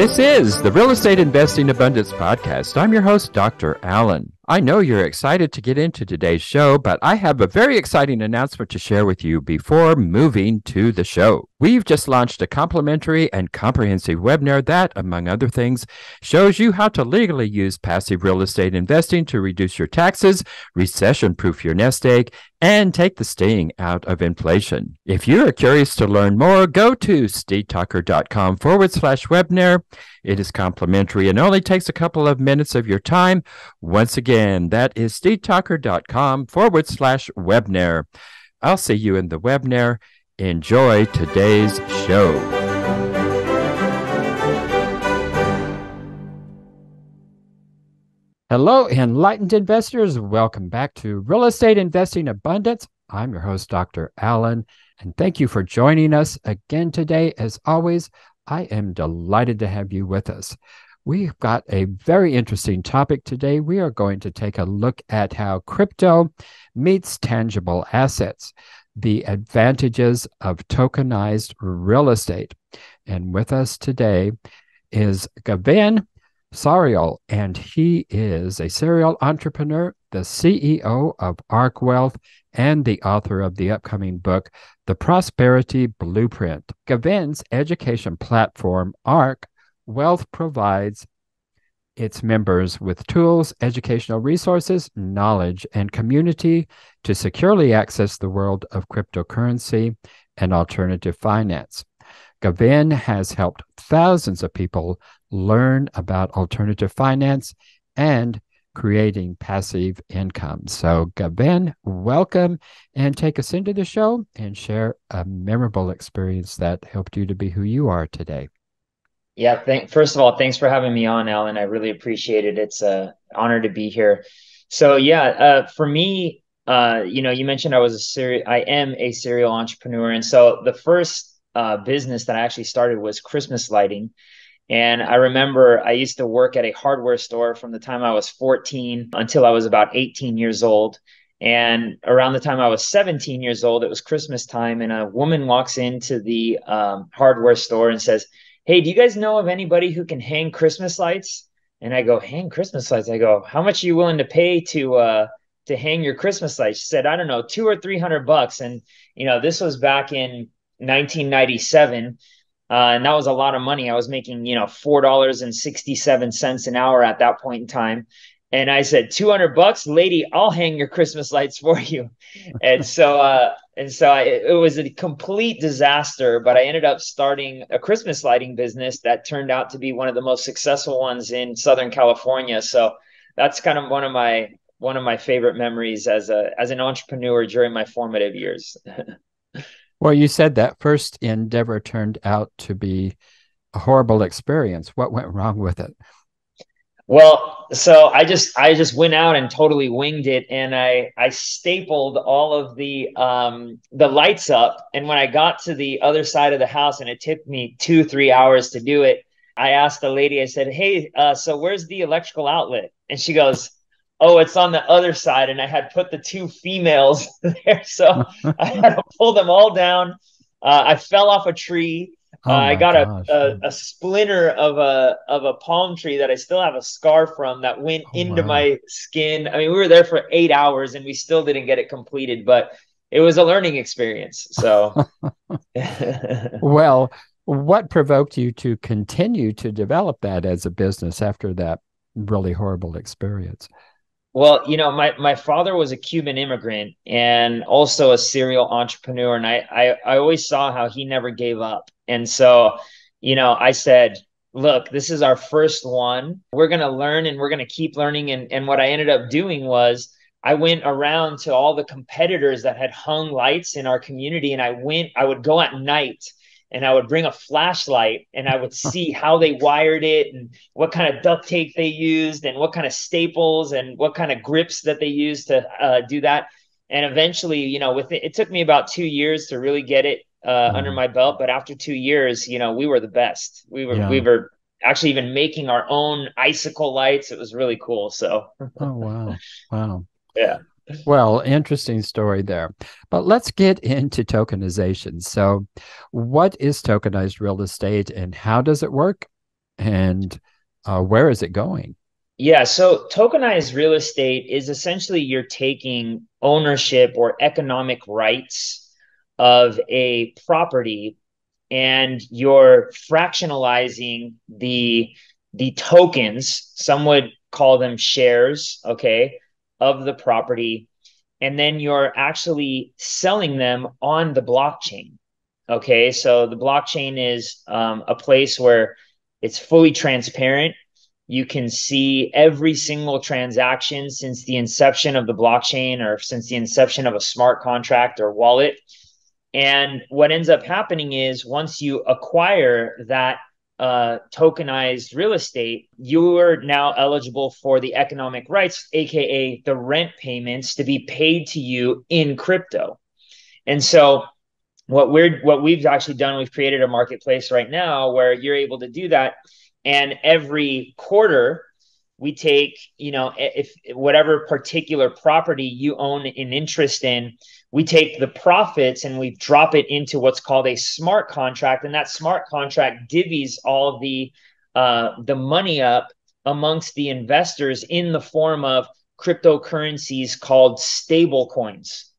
This is the Real Estate Investing Abundance Podcast. I'm your host, Dr. Allen. I know you're excited to get into today's show, but I have a very exciting announcement to share with you before moving to the show. We've just launched a complimentary and comprehensive webinar that, among other things, shows you how to legally use passive real estate investing to reduce your taxes, recession-proof your nest egg, and take the sting out of inflation. If you are curious to learn more, go to stevetalker.com/webinar. It is complimentary and only takes a couple of minutes of your time. Once again, that is stevetalker.com/webinar. I'll see you in the webinar. Enjoy today's show. Hello, enlightened investors. Welcome back to Real Estate Investing Abundance. I'm your host, Dr. Allen, and thank you for joining us again today. As always, I am delighted to have you with us. We've got a very interesting topic today. We are going to take a look at how crypto meets tangible assets, the advantages of tokenized real estate. And with us today is Gven Sariol, and he is a serial entrepreneur, the CEO of ARC Wealth, and the author of the upcoming book, The Prosperity Blueprint. Gven's education platform, ARC Wealth, provides its members with tools, educational resources, knowledge, and community to securely access the world of cryptocurrency and alternative finance. Gven has helped thousands of people learn about alternative finance and creating passive income. So Gven, welcome, and take us into the show and share a memorable experience that helped you to be who you are today. Yeah, first of all, thanks for having me on, Alan. I really appreciate it. It's an honor to be here. So for me, you mentioned I am a serial entrepreneur. And so the first business that I actually started was Christmas lighting. And I remember I used to work at a hardware store from the time I was 14 until I was about 18 years old. And around the time I was 17 years old, it was Christmas time. And a woman walks into the hardware store and says, "Hey, do you guys know of anybody who can hang Christmas lights?" And I go, "Hang Christmas lights?" I go, "How much are you willing to pay to hang your Christmas lights?" She said, "I don't know, $200 or $300. And, this was back in 1997. And that was a lot of money. I was making, $4.67 an hour at that point in time. And I said, $200, lady, I'll hang your Christmas lights for you. And so it was a complete disaster, but I ended up starting a Christmas lighting business that turned out to be one of the most successful ones in Southern California. So that's kind of one of my favorite memories as an entrepreneur during my formative years. Well, you said that first endeavor turned out to be a horrible experience. What went wrong with it? Well, so I just went out and totally winged it, and I stapled all of the lights up. And when I got to the other side of the house, and it took me 2-3 hours to do it, I asked the lady, I said, "Hey, so where's the electrical outlet?" And she goes, "Oh, it's on the other side." And I had put the two females there, so I had to pull them all down. I fell off a tree. I got a splinter of a palm tree that I still have a scar from that went into my skin. I mean, we were there for 8 hours and we still didn't get it completed, but it was a learning experience. So, well, what provoked you to continue to develop that as a business after that really horrible experience? Well, my father was a Cuban immigrant and also a serial entrepreneur. And I always saw how he never gave up. And so, I said, "Look, this is our first one. We're going to learn and we're going to keep learning." And what I ended up doing was I went around to all the competitors that had hung lights in our community. And I would go at night and I would bring a flashlight and I would see how they wired it and what kind of duct tape they used and what kind of staples and what kind of grips that they used to do that. And eventually, it took me about 2 years to really get it under my belt. But after 2 years, we were the best. We were actually even making our own icicle lights. It was really cool. So, oh, wow. Yeah. Well, interesting story there. But let's get into tokenization. So what is tokenized real estate and how does it work? and where is it going? Yeah, so tokenized real estate is essentially you're taking ownership or economic rights of a property and you're fractionalizing the tokens, some would call them shares, okay, of the property, and then you're actually selling them on the blockchain. Okay, so the blockchain is a place where it's fully transparent. You can see every single transaction since the inception of the blockchain or since the inception of a smart contract or wallet. And what ends up happening is once you acquire that tokenized real estate, you are now eligible for the economic rights, aka the rent payments, to be paid to you in crypto. And so what we've actually done, we've created a marketplace right now where you're able to do that. And every quarter, we take, if whatever particular property you own an interest in, we take the profits and we drop it into what's called a smart contract. And that smart contract divvies all of the money up amongst the investors in the form of cryptocurrencies called stable coins.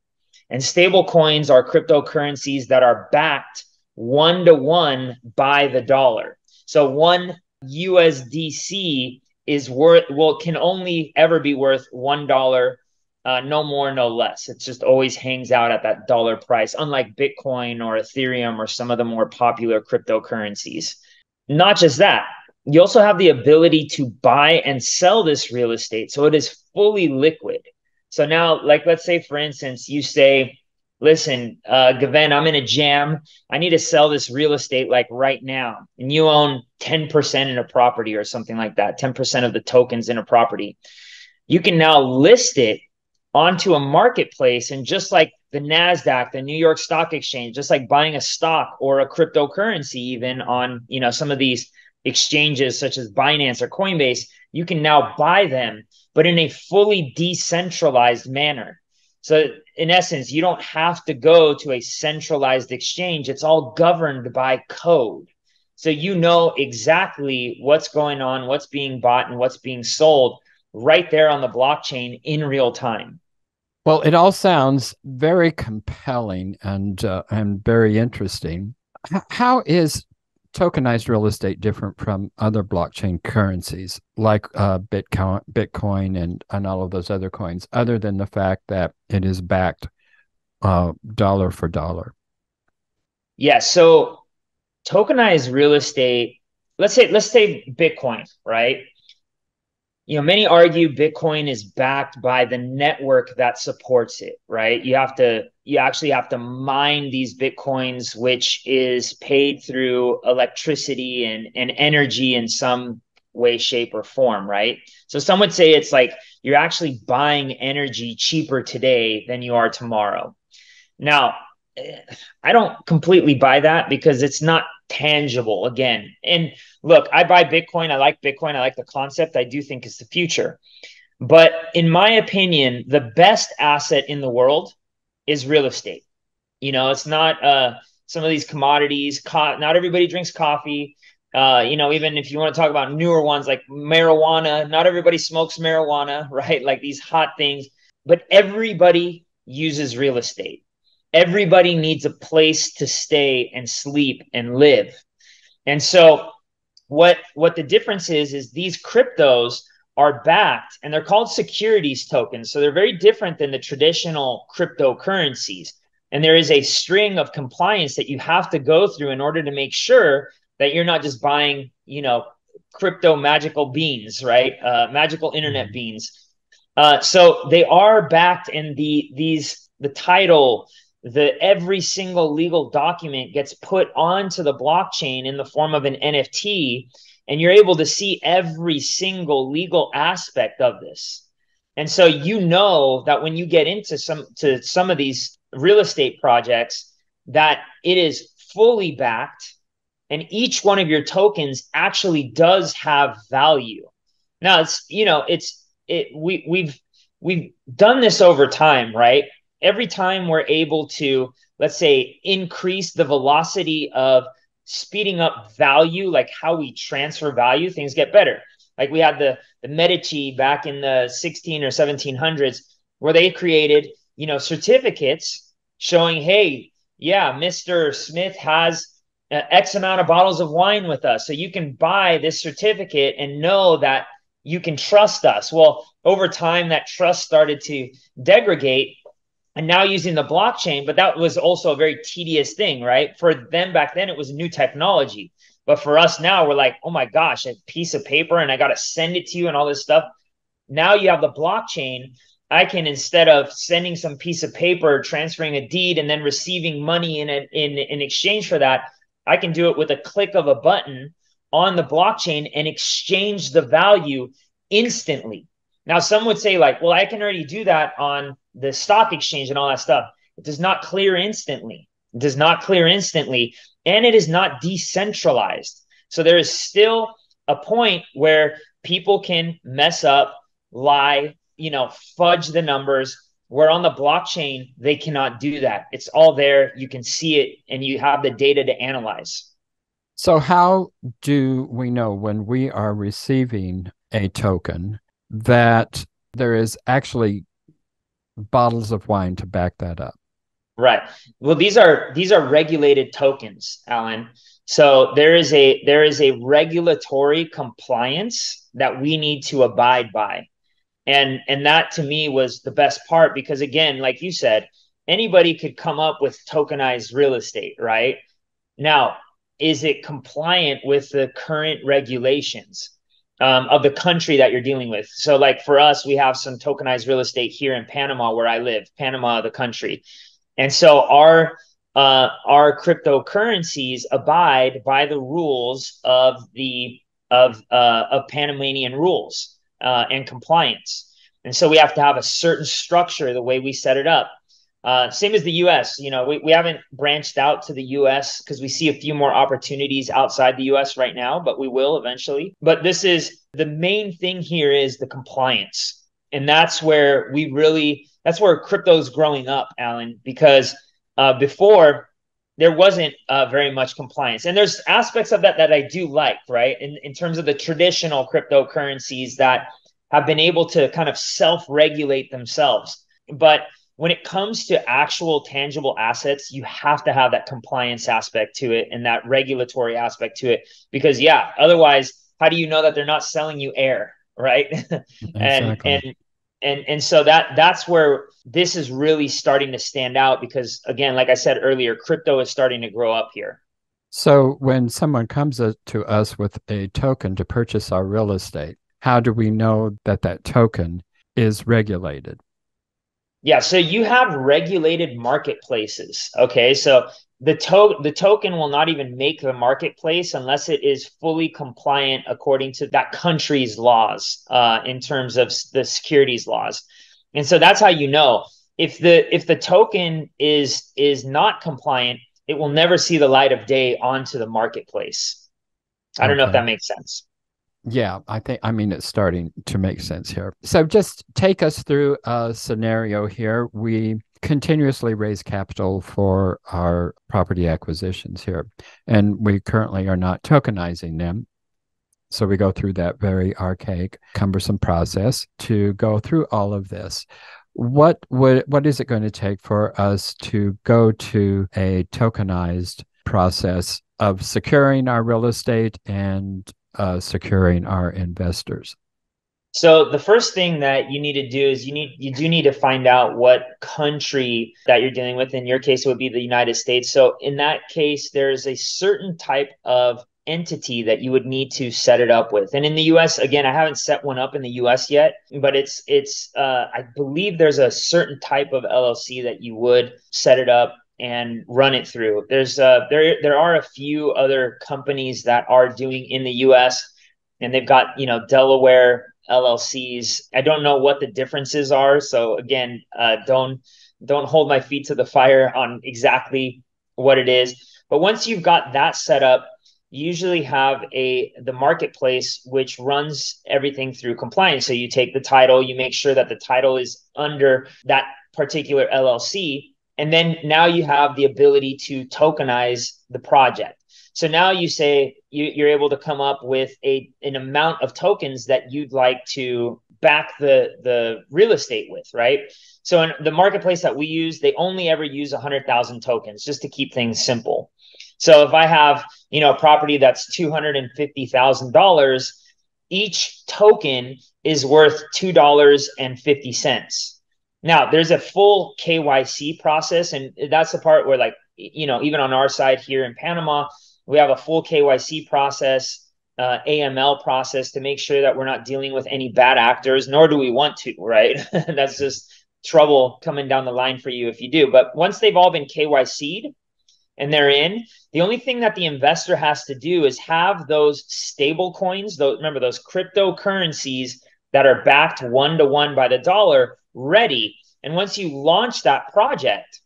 And stable coins are cryptocurrencies that are backed 1-to-1 by the dollar. So one USDC is worth, well, can only ever be worth $1, no more, no less. It just always hangs out at that dollar price, unlike Bitcoin or Ethereum or some of the more popular cryptocurrencies. Not just that, you also have the ability to buy and sell this real estate. So it is fully liquid. So now, like, let's say, for instance, you say, listen, Gven, I'm in a jam. I need to sell this real estate like right now. And you own 10% in a property or something like that, 10% of the tokens in a property. You can now list it onto a marketplace. And just like the NASDAQ, the New York Stock Exchange, just like buying a stock or a cryptocurrency, even on, some of these exchanges such as Binance or Coinbase, you can now buy them, but in a fully decentralized manner. So in essence, you don't have to go to a centralized exchange. It's all governed by code. So you know exactly what's going on, what's being bought, and what's being sold right there on the blockchain in real time. Well, it all sounds very compelling and very interesting. How is tokenized real estate different from other blockchain currencies like Bitcoin and all of those other coins, other than the fact that it is backed dollar for dollar? Yeah, so tokenized real estate, let's say Bitcoin, right? Many argue Bitcoin is backed by the network that supports it, right? You actually have to mine these Bitcoins, which is paid through electricity and energy in some way, shape, or form, right? So some would say it's like you're actually buying energy cheaper today than you are tomorrow. Now, I don't completely buy that because it's not tangible again. And look, I buy Bitcoin. I like Bitcoin. I like the concept. I do think it's the future. But in my opinion, the best asset in the world is real estate. It's not some of these commodities. Not everybody drinks coffee. Even if you want to talk about newer ones like marijuana, not everybody smokes marijuana, right? Like these hot things, but everybody uses real estate. Everybody needs a place to stay and sleep and live. And so what the difference is these cryptos are backed and they're called securities tokens. So they're very different than the traditional cryptocurrencies. And there is a string of compliance that you have to go through in order to make sure that you're not just buying, crypto magical beans, right? Magical internet beans. So they are backed, and the title, every single legal document gets put onto the blockchain in the form of an NFT, and you're able to see every single legal aspect of this. And so that when you get into some of these real estate projects, that it is fully backed, and each one of your tokens actually does have value. Now we've done this over time, right? Every time we're able to, let's say, increase the velocity of speeding up value, like how we transfer value, things get better. Like we had the Medici back in the 16 or 1700s, where they created, certificates showing, hey, yeah, Mr. Smith has X amount of bottles of wine with us. So you can buy this certificate and know that you can trust us. Well, over time, that trust started to degrade, and now using the blockchain, but that was also a very tedious thing, right? For them back then, it was new technology. But for us now, we're like, oh my gosh, a piece of paper and I got to send it to you and all this stuff. Now you have the blockchain. I can, instead of sending some piece of paper, transferring a deed, and then receiving money in exchange for that, I can do it with a click of a button on the blockchain and exchange the value instantly. Now, some would say, like, well, I can already do that on the stock exchange and all that stuff. It does not clear instantly. It does not clear instantly, and it is not decentralized. So there is still a point where people can mess up, lie, fudge the numbers, where on the blockchain, they cannot do that. It's all there. You can see it, and you have the data to analyze. So how do we know when we are receiving a token that there is actually bottles of wine to back that up? Right. Well, these are regulated tokens, Alan. So there is a regulatory compliance that we need to abide by. And that to me was the best part, because again, like you said, anybody could come up with tokenized real estate, right? Now, is it compliant with the current regulations of the country that you're dealing with? So like for us, we have some tokenized real estate here in Panama, where I live, Panama, the country. And so our cryptocurrencies abide by the rules of Panamanian rules and compliance. And so we have to have a certain structure the way we set it up. Same as the US, we haven't branched out to the US because we see a few more opportunities outside the US right now, but we will eventually. But this is the main thing here, is the compliance. And that's where crypto is growing up, Alan, because before there wasn't very much compliance. And there's aspects of that I do like, right? In terms of the traditional cryptocurrencies that have been able to kind of self-regulate themselves. But when it comes to actual tangible assets, you have to have that compliance aspect to it and that regulatory aspect to it, because otherwise, how do you know that they're not selling you air, right? Exactly. And so that's where this is really starting to stand out, because again, like I said earlier, crypto is starting to grow up here. So when someone comes to us with a token to purchase our real estate, how do we know that that token is regulated? Yeah, so you have regulated marketplaces. Okay, so the token will not even make the marketplace unless it is fully compliant according to that country's laws, in terms of the securities laws. And so that's how you know. If the token is not compliant, it will never see the light of day onto the marketplace. I don't know if Okay. that makes sense. Yeah, I mean, it's starting to make sense here. So just take us through a scenario here. We continuously raise capital for our property acquisitions here, and we currently are not tokenizing them. So we go through that very archaic, cumbersome process to go through all of this. What is it going to take for us to go to a tokenized process of securing our real estate and securing our investors? So the first thing that you need to do is you do need to find out what country that you're dealing with. In your case, it would be the United States. So in that case, there's a certain type of entity that you would need to set it up with. And in the US, again, I haven't set one up in the US yet, but it's I believe there's a certain type of LLC that you would set it up and run it through. There are a few other companies that are doing in the US, and they've got, Delaware LLCs. I don't know what the differences are. So again, don't hold my feet to the fire on exactly what it is. But once you've got that set up, you usually have the marketplace, which runs everything through compliance. So you take the title, you make sure that the title is under that particular LLC, and then now you have the ability to tokenize the project. So now you say you're able to come up with an amount of tokens that you'd like to back the real estate with, right? So in the marketplace that we use, they only ever use 100,000 tokens just to keep things simple. So if I have, a property that's $250,000, each token is worth $2.50. Now, there's a full KYC process, and that's the part where, like, even on our side here in Panama, we have a full KYC process, AML process to make sure that we're not dealing with any bad actors, nor do we want to, right? That's just trouble coming down the line for you if you do. But once they've all been KYC'd and they're in, the only thing that the investor has to do is have those stable coins, remember those cryptocurrencies that are backed 1-to-1 by the dollar, ready. And once you launch that project,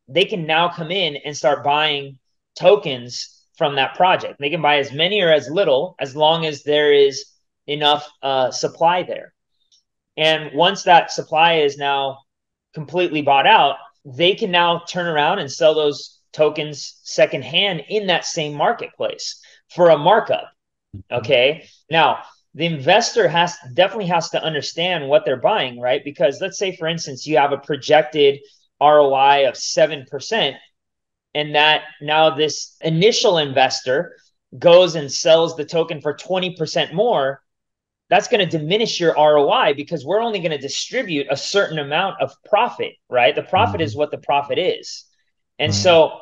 they can now come in and start buying tokens from that project. They can buy as many or as little, as long as there is enough supply there. And once that supply is now completely bought out, they can now turn around and sell those tokens secondhand in that same marketplace for a markup. Okay. Now, the investor definitely has to understand what they're buying, right? Because let's say, for instance, you have a projected ROI of 7%, and that now this initial investor goes and sells the token for 20% more. That's going to diminish your ROI because we're only going to distribute a certain amount of profit, right? The profit is what the profit is. And so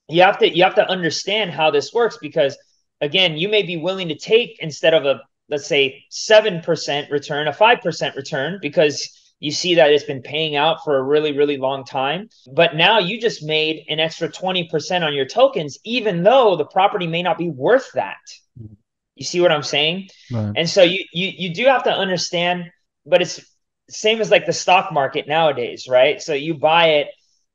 you have to understand how this works, because again, you may be willing to take, instead of let's say 7% return, a 5% return, because you see that it's been paying out for a really, really long time. But now you just made an extra 20% on your tokens, even though the property may not be worth that. You see what I'm saying? Right. And so you do have to understand, but it's same as like the stock market nowadays, right? So you buy it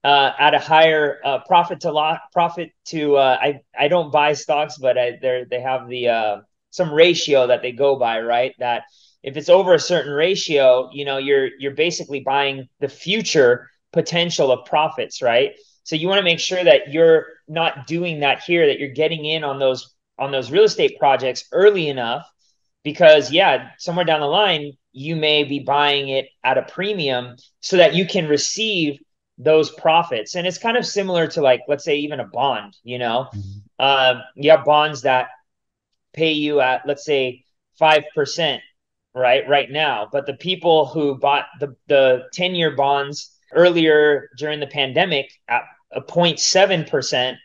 at a higher profit to. I don't buy stocks, but they have the some ratio that they go by, right? That if it's over a certain ratio, you're basically buying the future potential of profits, right? So you want to make sure that you're not doing that here, that you're getting in on those real estate projects early enough, because somewhere down the line, you may be buying it at a premium so that you can receive those profits. And it's kind of similar to, like, let's say even a bond, you have bonds that pay you at, let's say, 5%, right now. But the people who bought the 10-year bonds earlier during the pandemic at a 0.7%,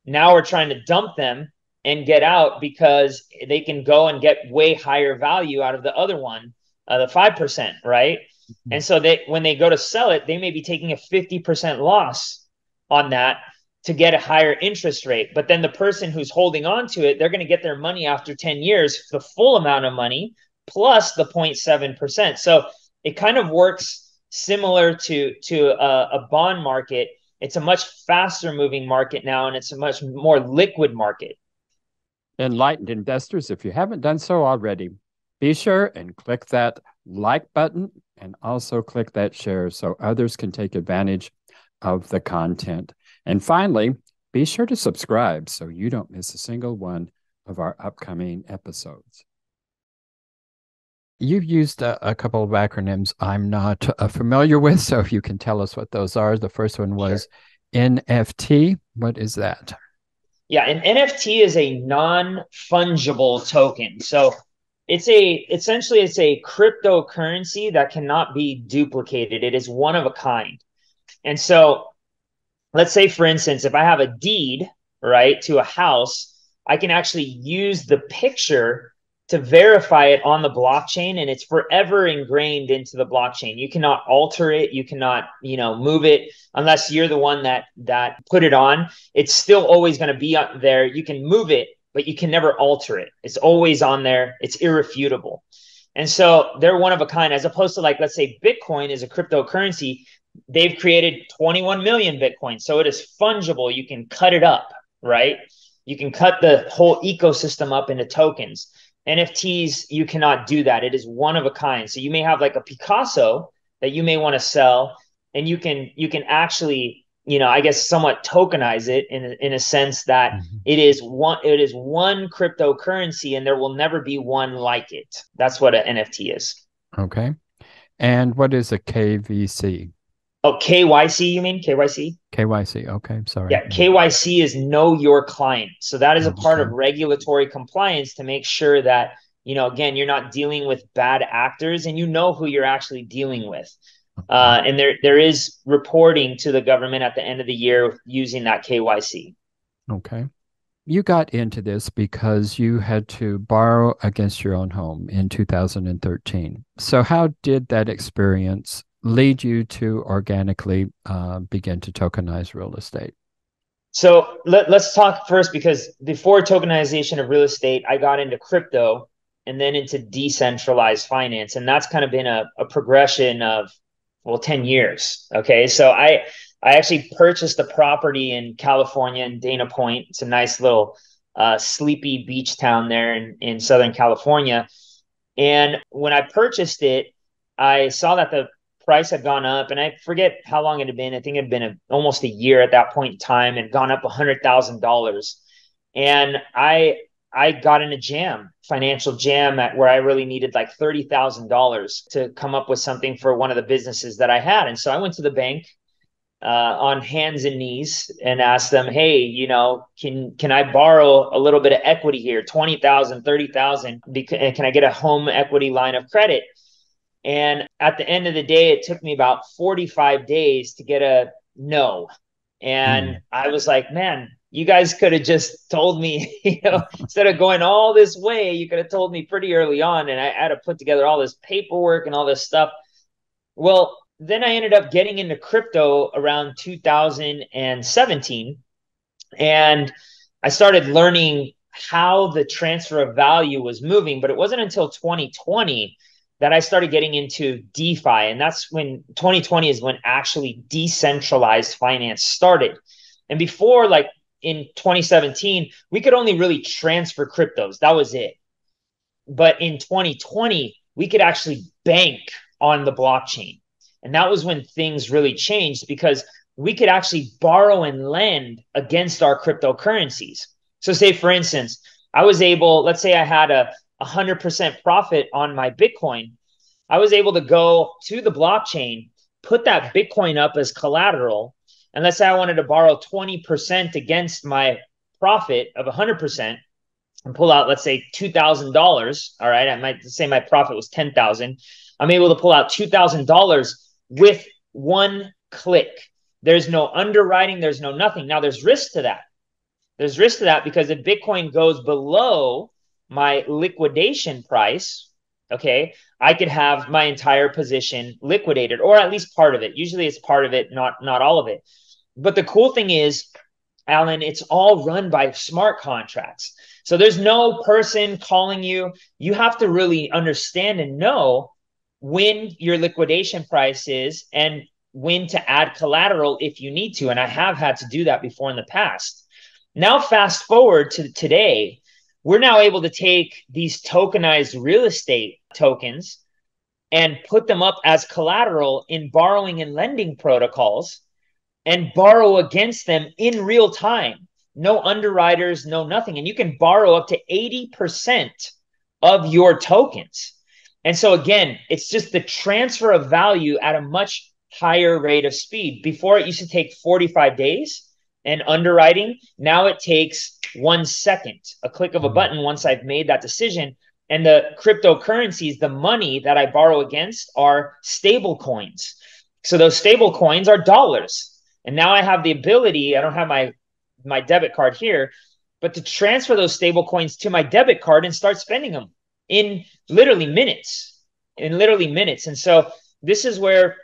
now we're trying to dump them and get out because they can go and get way higher value out of the other one, the 5%, right? Mm-hmm. And so when they go to sell it, they may be taking a 50% loss on that to get a higher interest rate. But then the person who's holding on to it, they're going to get their money after 10 years, the full amount of money, plus the 0.7%. So it kind of works similar to a bond market. It's a much faster moving market now, and it's a much more liquid market. Enlightened investors, if you haven't done so already, be sure and click that like button and also click that share so others can take advantage of the content. And finally, be sure to subscribe so you don't miss a single one of our upcoming episodes. You've used a couple of acronyms I'm not familiar with, so if you can tell us what those are. The first one was NFT. What is that? Yeah, an NFT is a non-fungible token. So essentially it's a cryptocurrency that cannot be duplicated. It is one of a kind. And so let's say, for instance, if I have a deed, right, to a house, I can actually use the picture to verify it on the blockchain, and it's forever ingrained into the blockchain. You cannot alter it. You cannot, move it unless you're the one that put it on. It's still always going to be up there. You can move it, but you can never alter it. It's always on there. It's irrefutable. And so they're one of a kind, as opposed to, like, let's say Bitcoin is a cryptocurrency. They've created 21 million Bitcoin. So it is fungible. You can cut it up, right? You can cut the whole ecosystem up into tokens. NFTs, you cannot do that. It is one of a kind. So you may have like a Picasso that you may want to sell, and you can actually, I guess somewhat tokenize it in a sense that it is one cryptocurrency and there will never be one like it. That's what an NFT is. Okay. And what is a KVC? Oh, KYC, you mean KYC? KYC. Okay. Sorry. Yeah, KYC is know your client. So that is a part Okay. of regulatory compliance to make sure that, again, you're not dealing with bad actors and you know who you're actually dealing with. And there is reporting to the government at the end of the year using that KYC. Okay. You got into this because you had to borrow against your own home in 2013. So how did that experience lead you to organically begin to tokenize real estate? So let's talk first, because before tokenization of real estate, I got into crypto and then into decentralized finance. And that's kind of been a progression of, well, 10 years. Okay. So I actually purchased a property in California in Dana Point. It's a nice little sleepy beach town there in Southern California. And when I purchased it, I saw that the price had gone up, and I forget how long it had been. I think it had been almost a year at that point in time, and gone up $100,000. And I got in a financial jam where I really needed like $30,000 to come up with something for one of the businesses that I had. And so I went to the bank on hands and knees and asked them, hey, can I borrow a little bit of equity here, 20,000, 30,000, can I get a home equity line of credit? And at the end of the day, it took me about 45 days to get a no. And I was like, man, you guys could have just told me, instead of going all this way, you could have told me pretty early on. And I had to put together all this paperwork and all this stuff. Well, then I ended up getting into crypto around 2017. And I started learning how the transfer of value was moving. But it wasn't until 2020 that I started getting into DeFi. And that's when 2020 is when actually decentralized finance started. And before, like in 2017, we could only really transfer cryptos. That was it. But in 2020, we could actually bank on the blockchain. And that was when things really changed, because we could actually borrow and lend against our cryptocurrencies. So say, for instance, I was able, let's say I had a 100% profit on my Bitcoin. I was able to go to the blockchain, put that Bitcoin up as collateral. And let's say I wanted to borrow 20% against my profit of 100% and pull out, let's say $2,000. All right. I might say my profit was 10,000. I'm able to pull out $2,000 with one click. There's no underwriting. There's no nothing. Now there's risk to that. There's risk to that because if Bitcoin goes below my liquidation price, okay, I could have my entire position liquidated, or at least part of it. Usually it's part of it, not all of it. But the cool thing is, Alan, it's all run by smart contracts. So there's no person calling you. You have to really understand and know when your liquidation price is and when to add collateral if you need to. And I have had to do that before in the past. Now, fast forward to today, we're now able to take these tokenized real estate tokens and put them up as collateral in borrowing and lending protocols and borrow against them in real time. No underwriters, no nothing. And you can borrow up to 80% of your tokens. And so again, it's just the transfer of value at a much higher rate of speed. Before, it used to take 45 days and underwriting. Now it takes 1 second, a click of a button once I've made that decision. And the cryptocurrencies, the money that I borrow against, are stable coins. So those stable coins are dollars. And now I have the ability, I don't have my debit card here, but to transfer those stable coins to my debit card and start spending them in literally minutes. And so this is where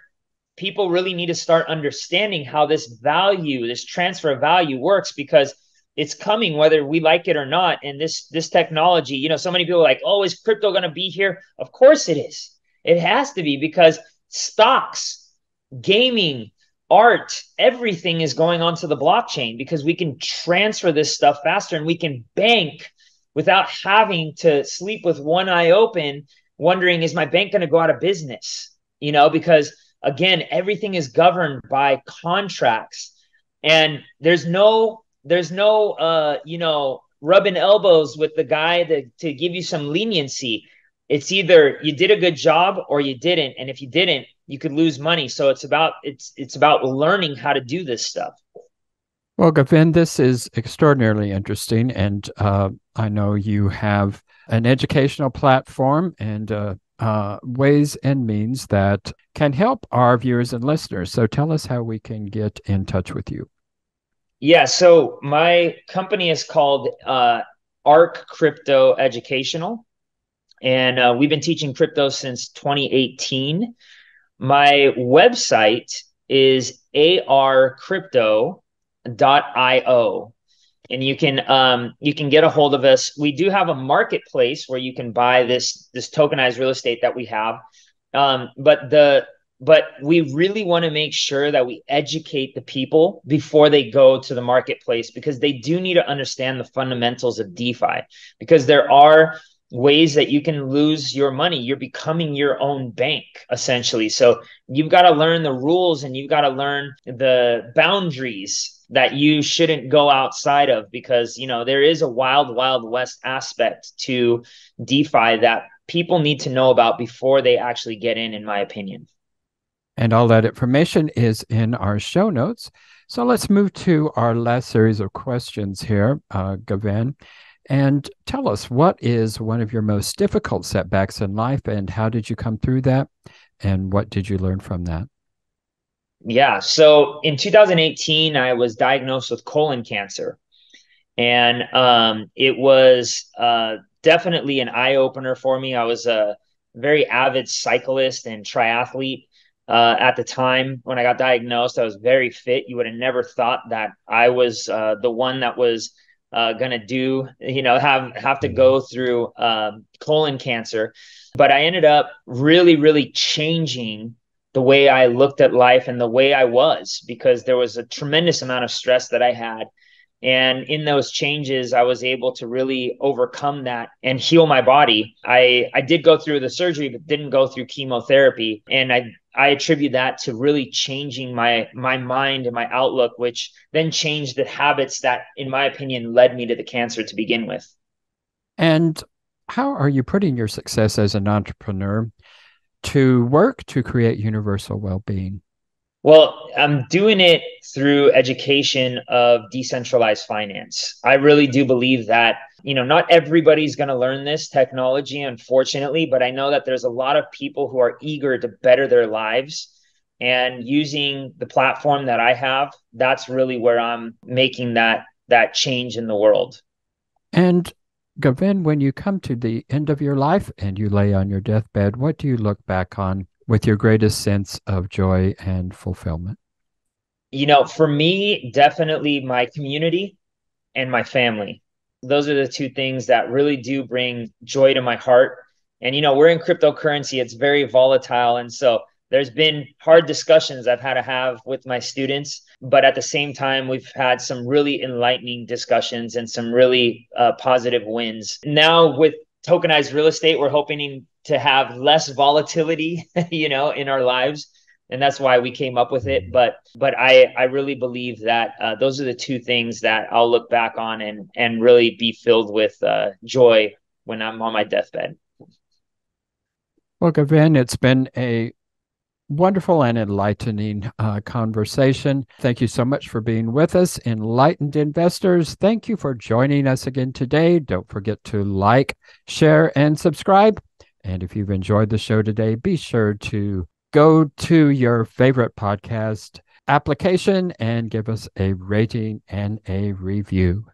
people really need to start understanding how this value, this transfer of value works, because it's coming whether we like it or not. And this technology, so many people are like, oh, is crypto going to be here? Of course it is. It has to be, because stocks, gaming, art, everything is going onto the blockchain, because we can transfer this stuff faster and we can bank without having to sleep with one eye open, wondering, is my bank going to go out of business? Because again, everything is governed by contracts. And there's no rubbing elbows with the guy to give you some leniency. It's either you did a good job or you didn't, and if you didn't, you could lose money. So it's about learning how to do this stuff. Well, Gavin, this is extraordinarily interesting, and I know you have an educational platform and ways and means that can help our viewers and listeners. So tell us how we can get in touch with you. Yeah, so my company is called Arc Crypto Educational, and we've been teaching crypto since 2018. My website is arcrypto.io, and you can get a hold of us. We do have a marketplace where you can buy this tokenized real estate that we have, but we really want to make sure that we educate the people before they go to the marketplace, because they do need to understand the fundamentals of DeFi, because there are ways that you can lose your money. You're becoming your own bank, essentially. So you've got to learn the rules, and you've got to learn the boundaries that you shouldn't go outside of, because there is a wild west aspect to DeFi that people need to know about before they actually get in my opinion. And all that information is in our show notes. So let's move to our last series of questions here, Gavin. And tell us, what is one of your most difficult setbacks in life, and how did you come through that? And what did you learn from that? Yeah. So in 2018, I was diagnosed with colon cancer. And it was definitely an eye opener for me. I was a very avid cyclist and triathlete at the time when I got diagnosed. I was very fit. You would have never thought that I was the one that was gonna have to go through colon cancer. But I ended up really changing the way I looked at life and the way I was, because there was a tremendous amount of stress that I had. And in those changes, I was able to really overcome that and heal my body. I did go through the surgery, but didn't go through chemotherapy. And I attribute that to really changing my mind and my outlook, which then changed the habits that, in my opinion, led me to the cancer to begin with. And how are you putting your success as an entrepreneur to work to create universal well-being? Well, I'm doing it through education of decentralized finance. I really do believe that, not everybody's going to learn this technology, unfortunately, but I know that there's a lot of people who are eager to better their lives. And using the platform that I have, that's really where I'm making that change in the world. And Gavin, when you come to the end of your life and you lay on your deathbed, what do you look back on with your greatest sense of joy and fulfillment? For me, definitely my community and my family. Those are the two things that really do bring joy to my heart. And, we're in cryptocurrency, it's very volatile. And so there's been hard discussions I've had to have with my students. But at the same time, we've had some really enlightening discussions and some really positive wins. Now, with tokenized real estate, we're hoping to have less volatility, in our lives, and that's why we came up with it. But I really believe that those are the two things that I'll look back on and really be filled with joy when I'm on my deathbed. Well, Gavin, it's been a wonderful and enlightening conversation. Thank you so much for being with us, enlightened investors. Thank you for joining us again today. Don't forget to like, share, and subscribe. And if you've enjoyed the show today, be sure to go to your favorite podcast application and give us a rating and a review.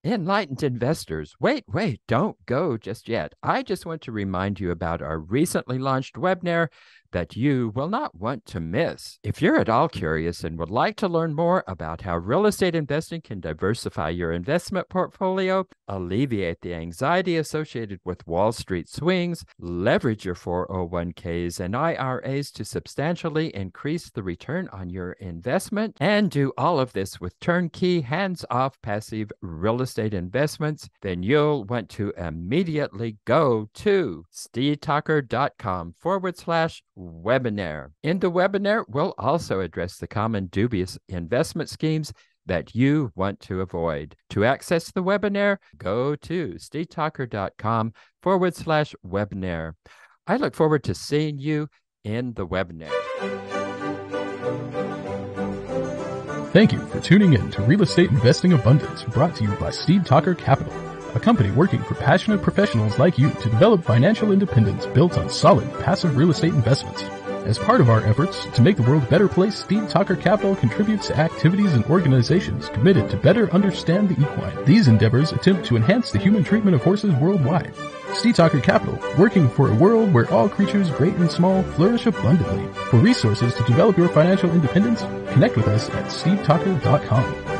Enlightened investors, wait, don't go just yet. I just want to remind you about our recently launched webinar that you will not want to miss. If you're at all curious and would like to learn more about how real estate investing can diversify your investment portfolio, alleviate the anxiety associated with Wall Street swings, leverage your 401ks and IRAs to substantially increase the return on your investment, and do all of this with turnkey, hands-off, passive real estate investments, then you'll want to immediately go to steedtalker.com/webinar webinar. In the webinar, we'll also address the common dubious investment schemes that you want to avoid. To access the webinar, go to stevetalker.com/webinar. I look forward to seeing you in the webinar. Thank you for tuning in to Real Estate Investing Abundance, brought to you by Steve Talker Capital, a company working for passionate professionals like you to develop financial independence built on solid, passive real estate investments. As part of our efforts to make the world a better place, Steve Talker Capital contributes to activities and organizations committed to better understand the equine. These endeavors attempt to enhance the human treatment of horses worldwide. Steve Talker Capital, working for a world where all creatures, great and small, flourish abundantly. For resources to develop your financial independence, connect with us at stevetalker.com.